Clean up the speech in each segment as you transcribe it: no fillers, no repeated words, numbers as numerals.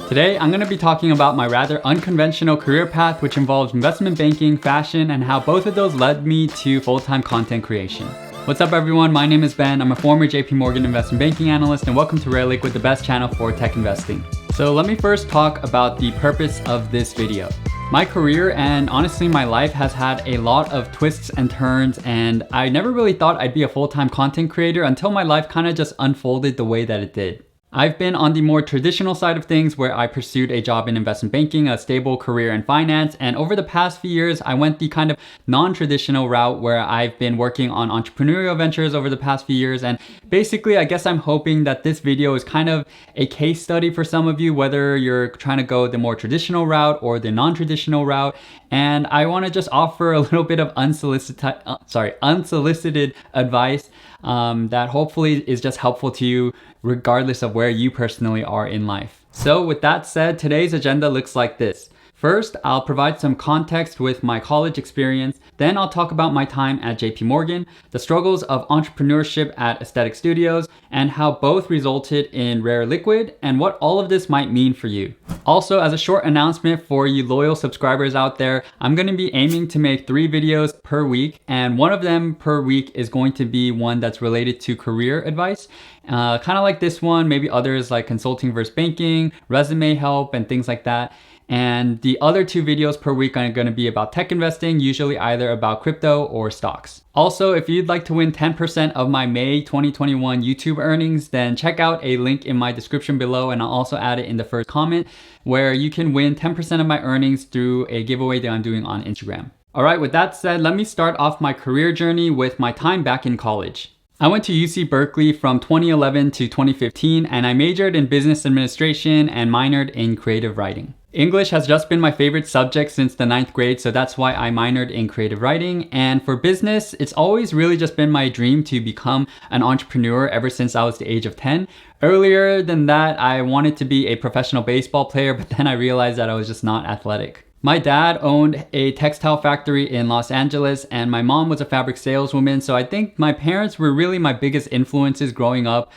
Today, I'm going to be talking about my rather unconventional career path, which involves investment banking, fashion, and how both of those led me to full-time content creation. What's up everyone, my name is Ben, I'm a former JP Morgan investment banking analyst, and welcome to rareliquid, the best channel for tech investing. So let me first talk about the purpose of this video. My career and honestly my life has had a lot of twists and turns, and I never really thought I'd be a full-time content creator until my life kind of just unfolded the way that it did. I've been on the more traditional side of things where I pursued a job in investment banking, a stable career in finance, and over the past few years, I went the kind of non-traditional route where I've been working on entrepreneurial ventures over the past few years. And basically, I guess I'm hoping that this video is kind of a case study for some of you, whether you're trying to go the more traditional route or the non-traditional route. And I want to just offer a little bit of unsolicited advice that hopefully is just helpful to you regardless of where you personally are in life. So with that said, today's agenda looks like this. First, I'll provide some context with my college experience. Then I'll talk about my time at JP Morgan, the struggles of entrepreneurship at aesthetic studios, and how both resulted in rareliquid and what all of this might mean for you. Also, as a short announcement for you loyal subscribers out there, I'm going to be aiming to make 3 videos per week, and one of them per week is going to be one that's related to career advice. Kind of like this one, maybe others like consulting versus banking, resume help, and things like that. And the other 2 videos per week are going to be about tech investing, usually either about crypto or stocks. Also, if you'd like to win 10% of my May 2021 YouTube earnings, then check out a link in my description below, and I'll also add it in the first comment, where you can win 10% of my earnings through a giveaway that I'm doing on Instagram. All right, with that said, let me start off my career journey with my time back in college. I went to UC Berkeley from 2011 to 2015, and I majored in business administration and minored in creative writing. English has just been my favorite subject since the 9th grade, so that's why I minored in creative writing. And for business, it's always really just been my dream to become an entrepreneur ever since I was the age of 10. Earlier than that, I wanted to be a professional baseball player, but then I realized that I was just not athletic. My dad owned a textile factory in Los Angeles, and my mom was a fabric saleswoman, so I think my parents were really my biggest influences growing up.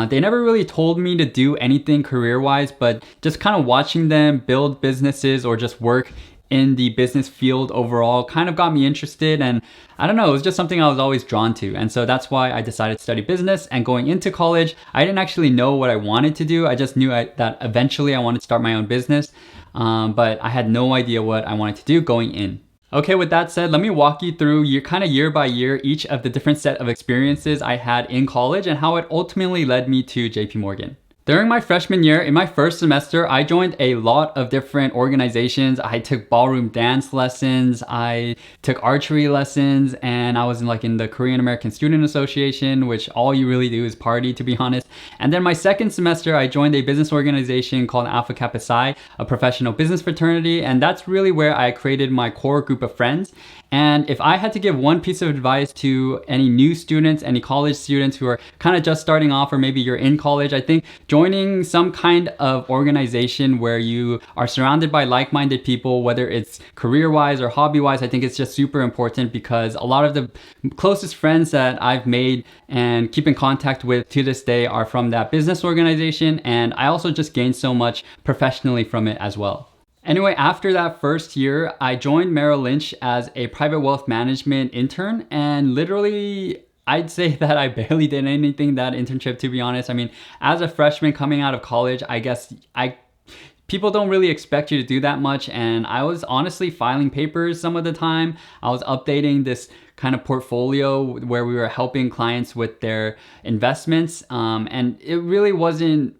They never really told me to do anything career-wise, but just kind of watching them build businesses or just work in the business field overall kind of got me interested, and I don't know, it was just something I was always drawn to. And so that's why I decided to study business. And going into college, I didn't actually know what I wanted to do. I just knew that eventually I wanted to start my own business, but I had no idea what I wanted to do going in. Okay, with that said, let me walk you through year by year each of the different set of experiences I had in college and how it ultimately led me to JP Morgan. During my freshman year, in my first semester, I joined a lot of different organizations. I took ballroom dance lessons, I took archery lessons, and I was in the Korean American Student Association, which all you really do is party, to be honest. And then my second semester, I joined a business organization called Alpha Kappa Psi, a professional business fraternity, and that's really where I created my core group of friends. And if I had to give one piece of advice to any new students, any college students who are kind of just starting off, or maybe you're in college, I think joining some kind of organization where you are surrounded by like-minded people, whether it's career-wise or hobby-wise, I think it's just super important, because a lot of the closest friends that I've made and keep in contact with to this day are from that business organization. And I also just gained so much professionally from it as well. Anyway, after that first year, I joined Merrill Lynch as a private wealth management intern, and literally I'd say that I barely did anything that internship, to be honest. I mean, as a freshman coming out of college, I guess people don't really expect you to do that much, and I was honestly filing papers some of the time. I was updating this kind of portfolio where we were helping clients with their investments, and it really wasn't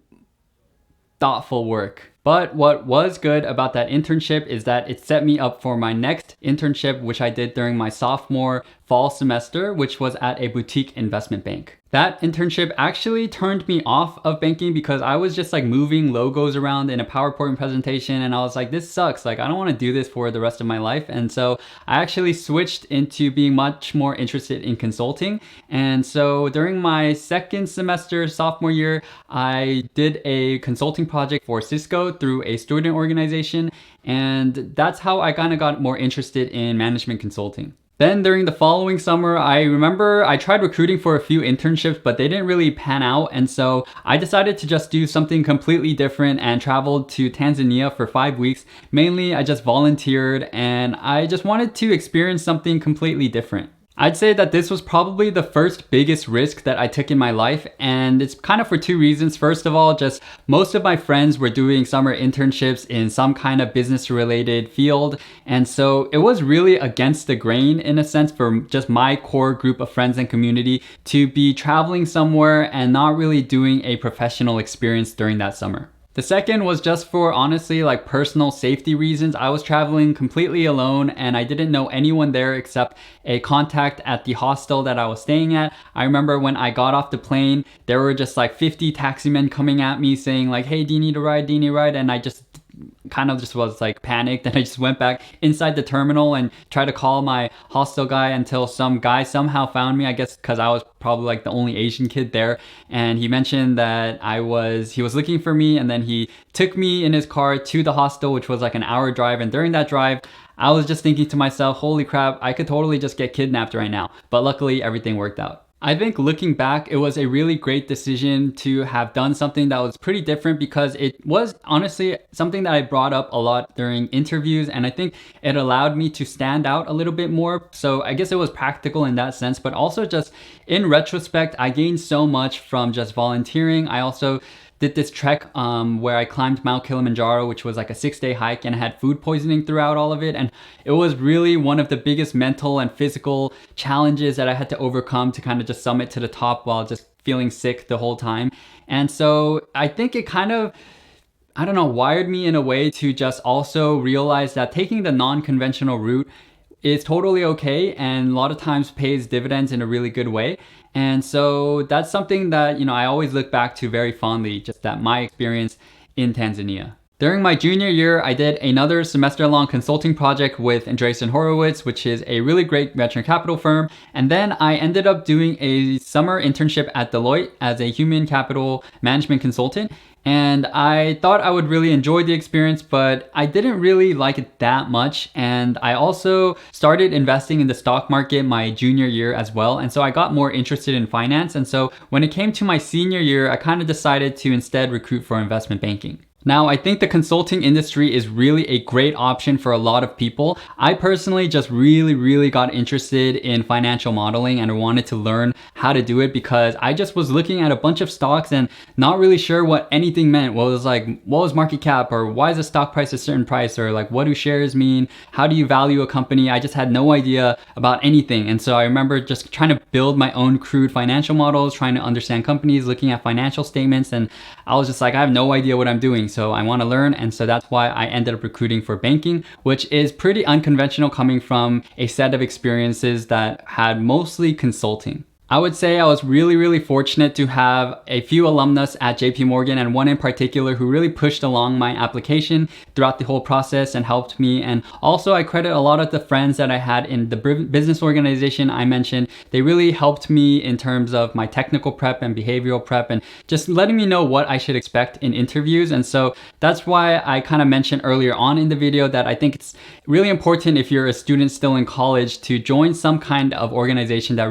thoughtful work. But what was good about that internship is that it set me up for my next internship, which I did during my sophomore fall semester, which was at a boutique investment bank. That internship actually turned me off of banking because I was just moving logos around in a PowerPoint presentation, and I was like, this sucks. I don't want to do this for the rest of my life. And so I actually switched into being much more interested in consulting. And so during my second semester, sophomore year, I did a consulting project for Cisco through a student organization. And that's how I kind of got more interested in management consulting. Then during the following summer, I remember I tried recruiting for a few internships, but they didn't really pan out. And so I decided to just do something completely different and traveled to Tanzania for 5 weeks. Mainly, I just volunteered and I just wanted to experience something completely different. I'd say that this was probably the first biggest risk that I took in my life, and it's kind of for two reasons. First of all, just most of my friends were doing summer internships in some kind of business related field, and so it was really against the grain in a sense for just my core group of friends and community to be traveling somewhere and not really doing a professional experience during that summer. The second was just for honestly like personal safety reasons. I was traveling completely alone and I didn't know anyone there except a contact at the hostel that I was staying at. I remember when I got off the plane, there were just like 50 taxi men coming at me saying like, hey, do you need a ride? Do you need a ride? And I just kind of just was like panicked, and I just went back inside the terminal and tried to call my hostel guy until some guy somehow found me, I guess because I was probably like the only Asian kid there, and he mentioned that he was looking for me, and then he took me in his car to the hostel, which was like an hour drive. And during that drive, I was just thinking to myself, holy crap, I could totally just get kidnapped right now. But luckily everything worked out. I think looking back, it was a really great decision to have done something that was pretty different, because it was honestly something that I brought up a lot during interviews, and I think it allowed me to stand out a little bit more. So I guess it was practical in that sense, but also just in retrospect, I gained so much from just volunteering. I also did this trek where I climbed Mount Kilimanjaro, which was like a 6-day hike, and I had food poisoning throughout all of it. And it was really one of the biggest mental and physical challenges that I had to overcome to kind of just summit to the top while just feeling sick the whole time. And so I think it kind of, I don't know, wired me in a way to just also realize that taking the non-conventional route is totally okay and a lot of times pays dividends in a really good way. And so that's something that, I always look back to very fondly, just that my experience in Tanzania. During my junior year, I did another semester-long consulting project with Andreessen Horowitz, which is a really great venture capital firm. And then I ended up doing a summer internship at Deloitte as a human capital management consultant. And I thought I would really enjoy the experience, but I didn't really like it that much. And I also started investing in the stock market my junior year as well. And so I got more interested in finance. And so when it came to my senior year, I kind of decided to instead recruit for investment banking. Now, I think the consulting industry is really a great option for a lot of people. I personally just really got interested in financial modeling and I wanted to learn how to do it because I just was looking at a bunch of stocks and not really sure what anything meant. What was market cap, or why is a stock price a certain price, or like what do shares mean? How do you value a company? I just had no idea about anything. And so I remember just trying to build my own crude financial models, trying to understand companies, looking at financial statements, and I was just like, I have no idea what I'm doing. So I want to learn, and so that's why I ended up recruiting for banking, which is pretty unconventional coming from a set of experiences that had mostly consulting. I would say I was really fortunate to have a few alumnus at JP Morgan, and one in particular who really pushed along my application throughout the whole process and helped me. And also I credit a lot of the friends that I had in the business organization I mentioned. They really helped me in terms of my technical prep and behavioral prep and just letting me know what I should expect in interviews. And so that's why I kind of mentioned earlier on in the video that I think it's really important if you're a student still in college to join some kind of organization that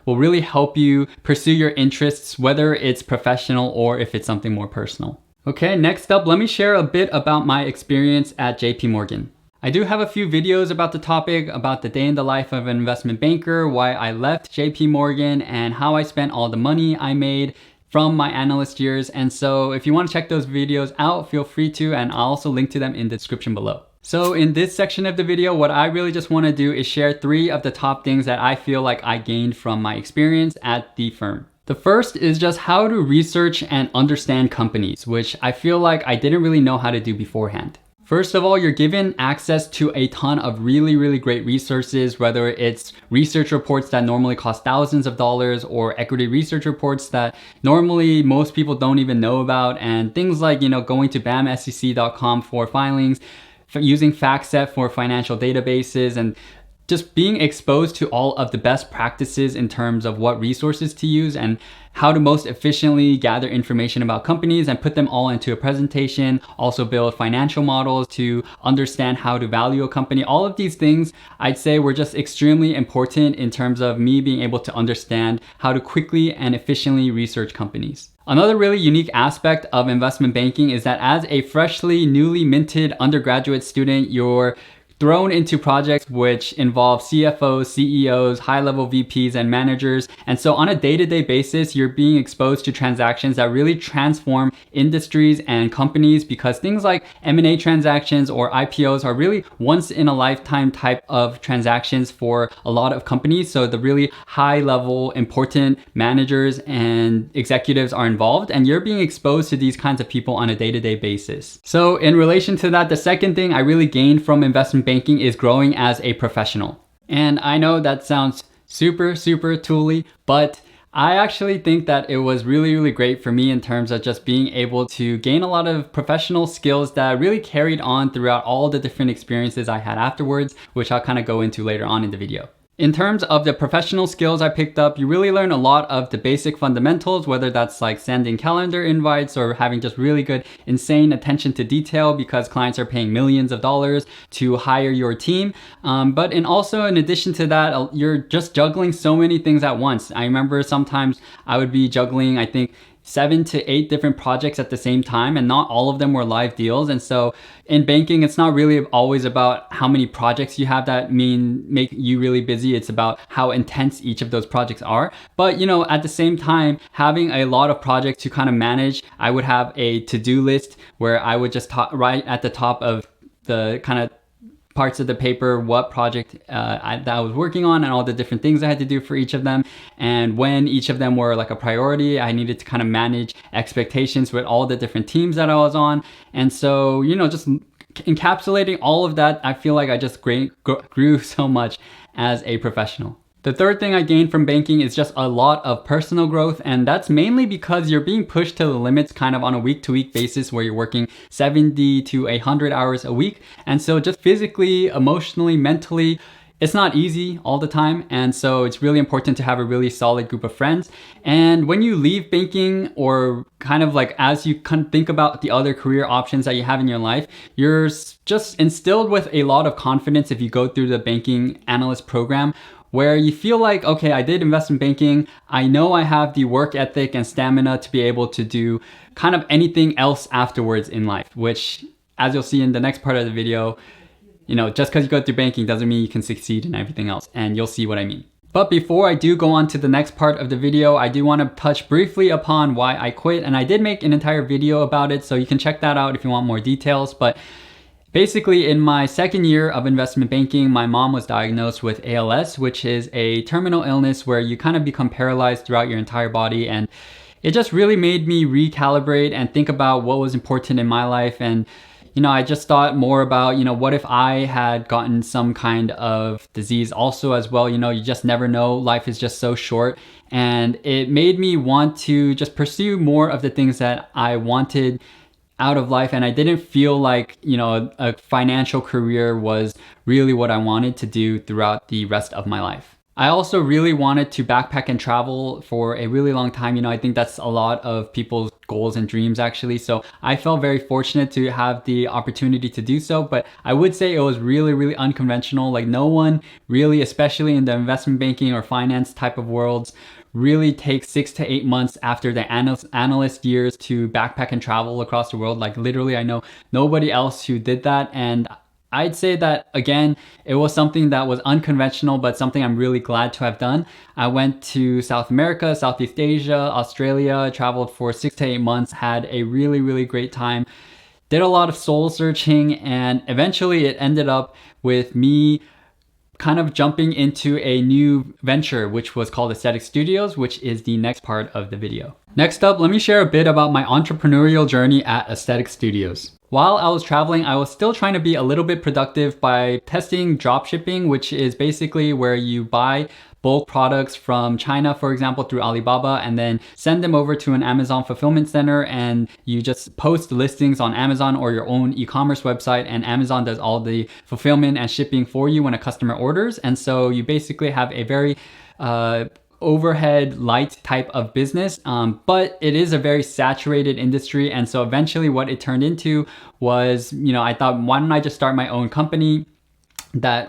will really help you pursue your interests, whether it's professional or if it's something more personal. Okay, next up, let me share a bit about my experience at JP Morgan. I do have a few videos about the topic, about the day in the life of an investment banker, why I left JP Morgan, and how I spent all the money I made from my analyst years. And so if you want to check those videos out, feel free to, and I'll also link to them in the description below. So in this section of the video, what I really just want to do is share 3 of the top things that I feel like I gained from my experience at the firm. The first is just how to research and understand companies, which I feel like I didn't really know how to do beforehand. First of all, you're given access to a ton of really great resources, whether it's research reports that normally cost thousands of dollars or equity research reports that normally most people don't even know about, and things like, going to bamsec.com for filings, using FactSet for financial databases, and just being exposed to all of the best practices in terms of what resources to use and how to most efficiently gather information about companies and put them all into a presentation, also build financial models to understand how to value a company. All of these things I'd say were just extremely important in terms of me being able to understand how to quickly and efficiently research companies. Another really unique aspect of investment banking is that as a newly minted undergraduate student, you're thrown into projects which involve CFOs, CEOs, high-level VPs, and managers. And so on a day-to-day basis, you're being exposed to transactions that really transform industries and companies, because things like M&A transactions or IPOs are really once-in-a-lifetime type of transactions for a lot of companies. So the really high-level, important managers and executives are involved, and you're being exposed to these kinds of people on a day-to-day basis. So in relation to that, the second thing I really gained from investment banking is growing as a professional. And I know that sounds super tooly, but I actually think that it was really great for me in terms of just being able to gain a lot of professional skills that really carried on throughout all the different experiences I had afterwards, which I'll kind of go into later on in the video. In terms of the professional skills I picked up, you really learn a lot of the basic fundamentals, whether that's like sending calendar invites or having just really good, insane attention to detail because clients are paying millions of dollars to hire your team. But also in addition to that, you're just juggling so many things at once. I remember sometimes I would be juggling, I think, 7 to 8 different projects at the same time, and not all of them were live deals. And so in banking, it's not really always about how many projects you have that make you really busy. It's about how intense each of those projects are. But at the same time, having a lot of projects to kind of manage, I would have a to-do list where I would just write at the top of the kind of parts of the paper what project that I was working on and all the different things I had to do for each of them, and when each of them were like a priority, I needed to kind of manage expectations with all the different teams that I was on. And so just encapsulating all of that, I feel like I just grew so much as a professional. The third thing I gained from banking is just a lot of personal growth, and that's mainly because you're being pushed to the limits kind of on a week-to-week basis where you're working 70 to 100 hours a week. And so just physically, emotionally, mentally, it's not easy all the time. And so it's really important to have a really solid group of friends. And when you leave banking, or kind of like as you kind of think about the other career options that you have in your life, you're just instilled with a lot of confidence if you go through the banking analyst program, where you feel like, okay, I did investment banking. I know I have the work ethic and stamina to be able to do kind of anything else afterwards in life, which, as you'll see in the next part of the video, just because you go through banking doesn't mean you can succeed in everything else, and you'll see what I mean. But before I do go on to the next part of the video, I do want to touch briefly upon why I quit, and I did make an entire video about it, so you can check that out if you want more details. But basically, in my second year of investment banking, my mom was diagnosed with ALS, which is a terminal illness where you kind of become paralyzed throughout your entire body. And it just really made me recalibrate and think about what was important in my life. And, I just thought more about, what if I had gotten some kind of disease also as well? You just never know. Life is just so short. And it made me want to just pursue more of the things that I wanted out of life, and I didn't feel like a financial career was really what I wanted to do throughout the rest of my life. I also really wanted to backpack and travel for a really long time. I think that's a lot of people's goals and dreams actually. So I felt very fortunate to have the opportunity to do so, but I would say it was really unconventional. Like no one really, especially in the investment banking or finance type of worlds, really takes 6 to 8 months after the analyst years to backpack and travel across the world. Like literally, I know nobody else who did that. And I'd say that, again, it was something that was unconventional, but something I'm really glad to have done. I went to South America, Southeast Asia, Australia, traveled for 6 to 8 months, had a really great time, did a lot of soul searching, and eventually it ended up with me kind of jumping into a new venture, which was called Aesthetic Studios, which is the next part of the video. Next up, let me share a bit about my entrepreneurial journey at Aesthetic Studios. while I was traveling, I was still trying to be a little bit productive by testing drop shipping, which is basically where you buy bulk products from China, for example, through Alibaba, and then send them over to an Amazon fulfillment center, and you just post listings on Amazon or your own e-commerce website, and Amazon does all the fulfillment and shipping for you when a customer orders. And so you basically have a very overhead light type of business, but it is a very saturated industry. And so eventually what it turned into was, I thought, why don't I just start my own company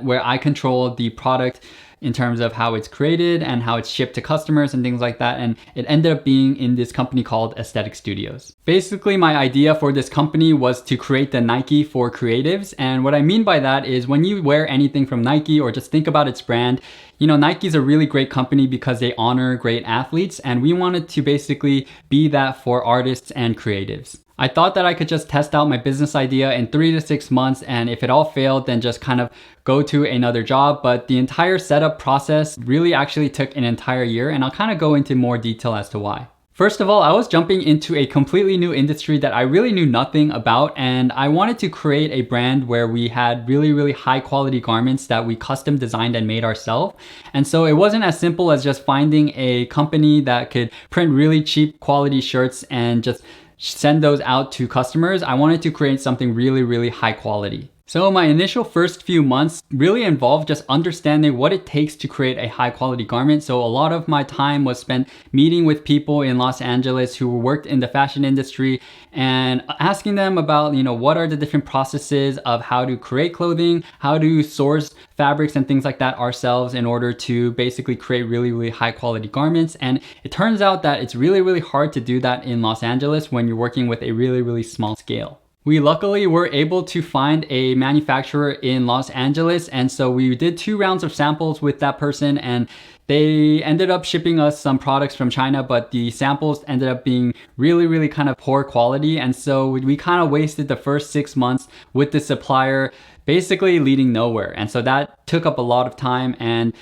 where I control the product in terms of how it's created and how it's shipped to customers and things like that. And it ended up being in this company called Aesthetic Studios. Basically, my idea for this company was to create the Nike for creatives. And what I mean by that is when you wear anything from Nike or just think about its brand, Nike's a really great company because they honor great athletes. And we wanted to basically be that for artists and creatives. I thought that I could just test out my business idea in 3 to 6 months, and if it all failed, then just kind of go to another job. But the entire setup process really actually took an entire year, and I'll kind of go into more detail as to why. First of all, I was jumping into a completely new industry that I really knew nothing about, and I wanted to create a brand where we had really, really high quality garments that we custom designed and made ourselves. And so it wasn't as simple as just finding a company that could print really cheap quality shirts and just send those out to customers. I wanted to create something really, really high quality. So my initial first few months really involved just understanding what it takes to create a high quality garment. So a lot of my time was spent meeting with people in Los Angeles who worked in the fashion industry and asking them about, what are the different processes of how to create clothing, how to source fabrics and things like that ourselves in order to basically create really, really high quality garments. And it turns out that it's really, really hard to do that in Los Angeles when you're working with a really, really small scale. We luckily were able to find a manufacturer in Los Angeles, and so we did 2 rounds of samples with that person, and they ended up shipping us some products from China, but the samples ended up being really, really kind of poor quality. And so we kind of wasted the first 6 months with the supplier, basically leading nowhere. And so that took up a lot of time. And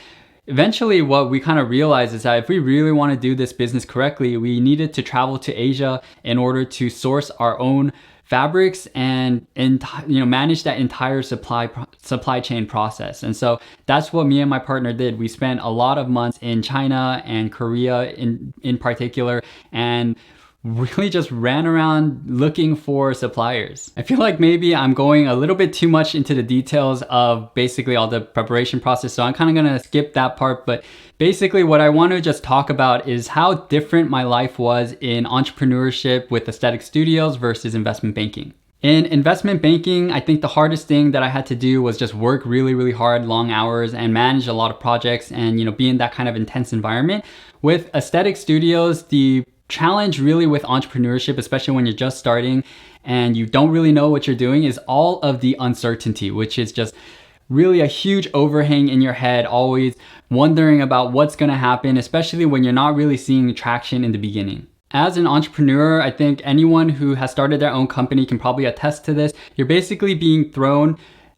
eventually what we kind of realized is that if we really want to do this business correctly, we needed to travel to Asia in order to source our own fabrics and manage that entire supply chain process. And so that's what me and my partner did. We spent a lot of months in China and Korea in particular, and really just ran around looking for suppliers. I feel like maybe I'm going a little bit too much into the details of basically all the preparation process, so I'm kind of gonna skip that part. But basically what I want to just talk about is how different my life was in entrepreneurship with Aesthetic Studios versus investment banking. In investment banking, I think the hardest thing that I had to do was just work really, really hard, long hours, and manage a lot of projects and be in that kind of intense environment. With Aesthetic Studios, the challenge really with entrepreneurship, especially when you're just starting and you don't really know what you're doing, is all of the uncertainty, which is just really a huge overhang in your head, always wondering about what's going to happen, especially when you're not really seeing traction in the beginning. As an entrepreneur, I think anyone who has started their own company can probably attest to this. You're basically being thrown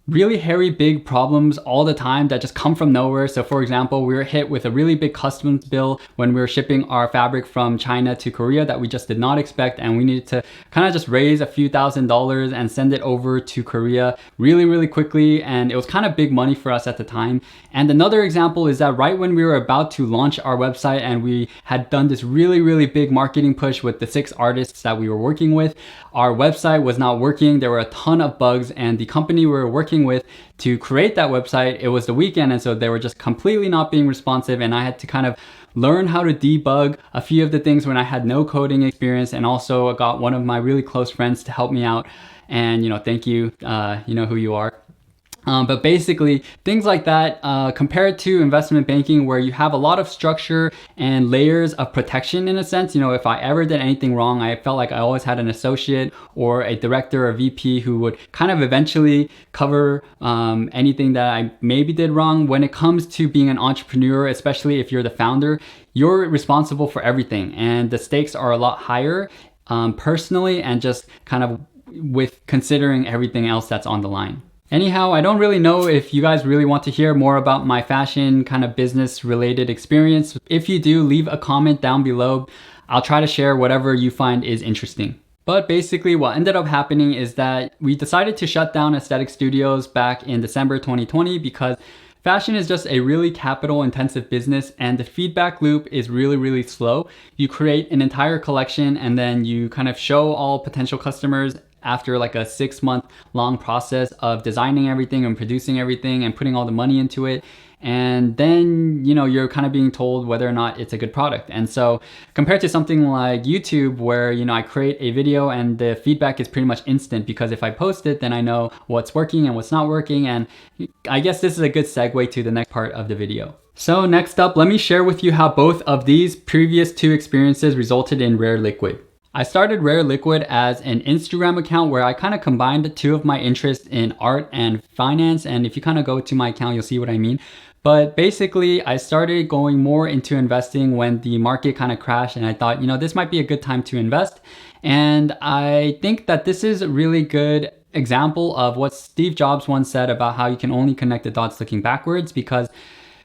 really hairy big problems all the time that just come from nowhere. So for example, we were hit with a really big customs bill when we were shipping our fabric from China to Korea that we just did not expect, and we needed to kind of just raise a few $1,000s and send it over to Korea really, really quickly, and it was kind of big money for us at the time. And another example is that right when we were about to launch our website and we had done this really, really big marketing push with the 6 artists that we were working with, our website was not working. There were a ton of bugs, and the company we were working with to create that website, it was the weekend, and so they were just completely not being responsive, and I had to kind of learn how to debug a few of the things when I had no coding experience. And also I got one of my really close friends to help me out, and thank you, you know who you are. But basically things like that, compared to investment banking where you have a lot of structure and layers of protection in a sense. If I ever did anything wrong, I felt like I always had an associate or a director or VP who would kind of eventually cover anything that I maybe did wrong. When it comes to being an entrepreneur, especially if you're the founder, you're responsible for everything, and the stakes are a lot higher personally, and just kind of with considering everything else that's on the line. Anyhow, I don't really know if you guys really want to hear more about my fashion kind of business related experience. If you do, leave a comment down below. I'll try to share whatever you find is interesting. But basically what ended up happening is that we decided to shut down aesthetic studios back in December 2020 because fashion is just a really capital intensive business and the feedback loop is really, really slow. You create an entire collection and then you kind of show all potential customers after like a 6-month long process of designing everything and producing everything and putting all the money into it. And then, you're kind of being told whether or not it's a good product. And so compared to something like YouTube where, I create a video and the feedback is pretty much instant because if I post it, then I know what's working and what's not working. And I guess this is a good segue to the next part of the video. So next up, let me share with you how both of these previous 2 experiences resulted in Rare Liquid. I started Rare Liquid as an Instagram account where I kind of combined 2 of my interests in art and finance. And if you kind of go to my account, you'll see what I mean. But basically, I started going more into investing when the market kind of crashed and I thought, this might be a good time to invest. And I think that this is a really good example of what Steve Jobs once said about how you can only connect the dots looking backwards, because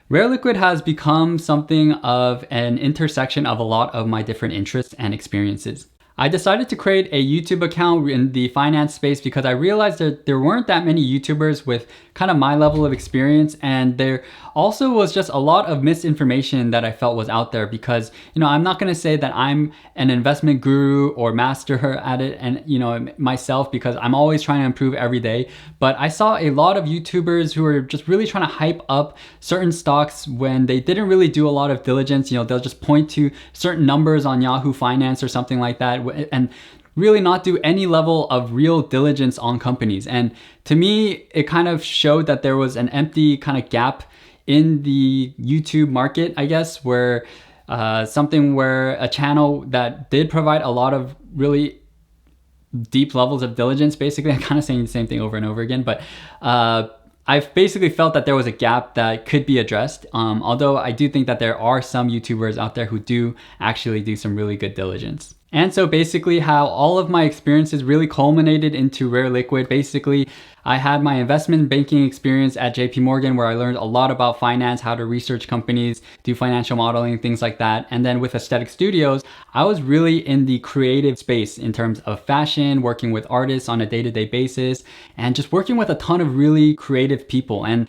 Rare Liquid has become something of an intersection of a lot of my different interests and experiences. I decided to create a YouTube account in the finance space because I realized that there weren't that many YouTubers with kind of my level of experience, and there also was just a lot of misinformation that I felt was out there because, I'm not going to say that I'm an investment guru or master at it and, myself, because I'm always trying to improve every day. But I saw a lot of YouTubers who are just really trying to hype up certain stocks when they didn't really do a lot of diligence. They'll just point to certain numbers on Yahoo Finance or something like that and really not do any level of real diligence on companies. And to me, it kind of showed that there was an empty kind of gap in the YouTube market, I guess, where something where a channel that did provide a lot of really deep levels of diligence, basically, I'm kind of saying the same thing over and over again, but I've basically felt that there was a gap that could be addressed. Although I do think that there are some YouTubers out there who do actually do some really good diligence. And so basically how all of my experiences really culminated into Rare Liquid. Basically, I had my investment banking experience at JP Morgan where I learned a lot about finance, how to research companies, do financial modeling, things like that. And then with Aesthetic Studios, I was really in the creative space in terms of fashion, working with artists on a day-to-day basis, and just working with a ton of really creative people. And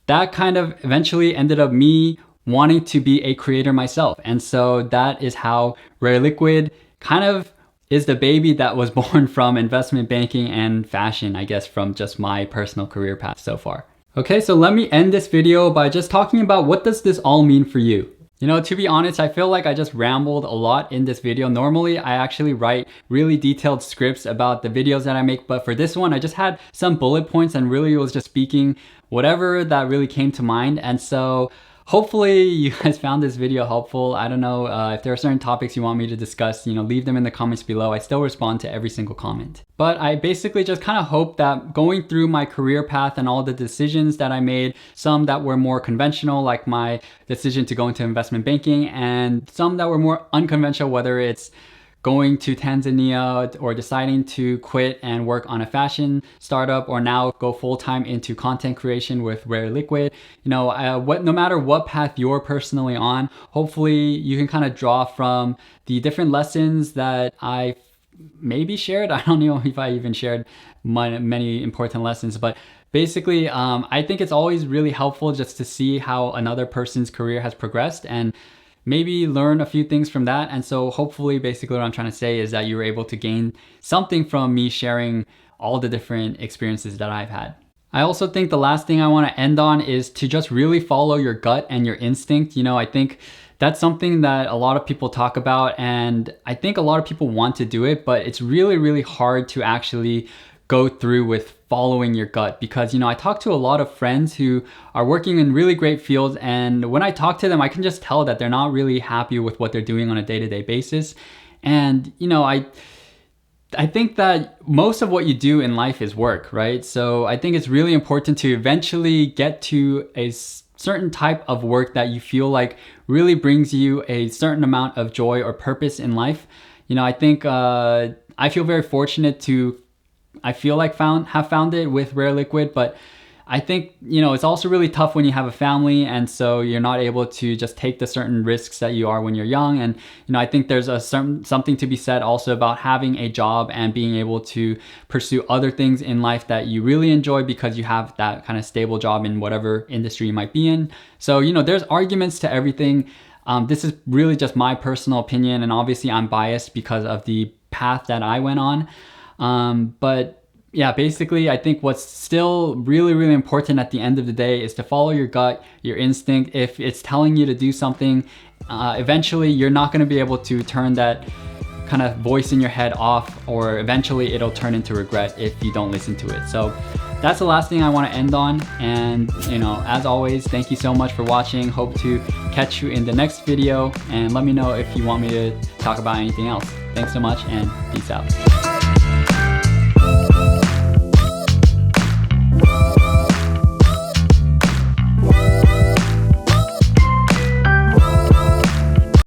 that kind of eventually ended up me wanting to be a creator myself. And so that is how Rare Liquid kind of is the baby that was born from investment banking and fashion, I guess, from just my personal career path so far. Okay, so let me end this video by just talking about what does this all mean for you? To be honest, I feel like I just rambled a lot in this video. Normally, I actually write really detailed scripts about the videos that I make, but for this one, I just had some bullet points and really was just speaking whatever that really came to mind. And so hopefully you guys found this video helpful. I don't know if there are certain topics you want me to discuss, leave them in the comments below. I still respond to every single comment. But I basically just kind of hope that going through my career path and all the decisions that I made, some that were more conventional, like my decision to go into investment banking, and some that were more unconventional, whether it's going to Tanzania or deciding to quit and work on a fashion startup, or now go full-time into content creation with Rare Liquid. No matter what path you're personally on, hopefully you can kind of draw from the different lessons that I maybe shared. I don't know if I even shared many important lessons, but basically, I think it's always really helpful just to see how another person's career has progressed and maybe learn a few things from that. And so hopefully basically what I'm trying to say is that you were able to gain something from me sharing all the different experiences that I've had. I also think the last thing I want to end on is to just really follow your gut and your instinct. I think that's something that a lot of people talk about, and I think a lot of people want to do it, but it's really, really hard to actually go through with following your gut, because I talk to a lot of friends who are working in really great fields, and when I talk to them, I can just tell that they're not really happy with what they're doing on a day-to-day basis. And I think that most of what you do in life is work, right? So I think it's really important to eventually get to a certain type of work that you feel like really brings you a certain amount of joy or purpose in life. I think I feel very fortunate to, I feel like have found it with Rare Liquid, but I think, it's also really tough when you have a family, and so you're not able to just take the certain risks that you are when you're young. And, I think there's something to be said also about having a job and being able to pursue other things in life that you really enjoy because you have that kind of stable job in whatever industry you might be in. So, there's arguments to everything. This is really just my personal opinion, and obviously I'm biased because of the path that I went on. But yeah, basically, I think what's still really, really important at the end of the day is to follow your gut, your instinct. If it's telling you to do something, eventually you're not going to be able to turn that kind of voice in your head off, or eventually it'll turn into regret if you don't listen to it. So that's the last thing I want to end on. And, as always, thank you so much for watching. Hope to catch you in the next video, and let me know if you want me to talk about anything else. Thanks so much, and peace out.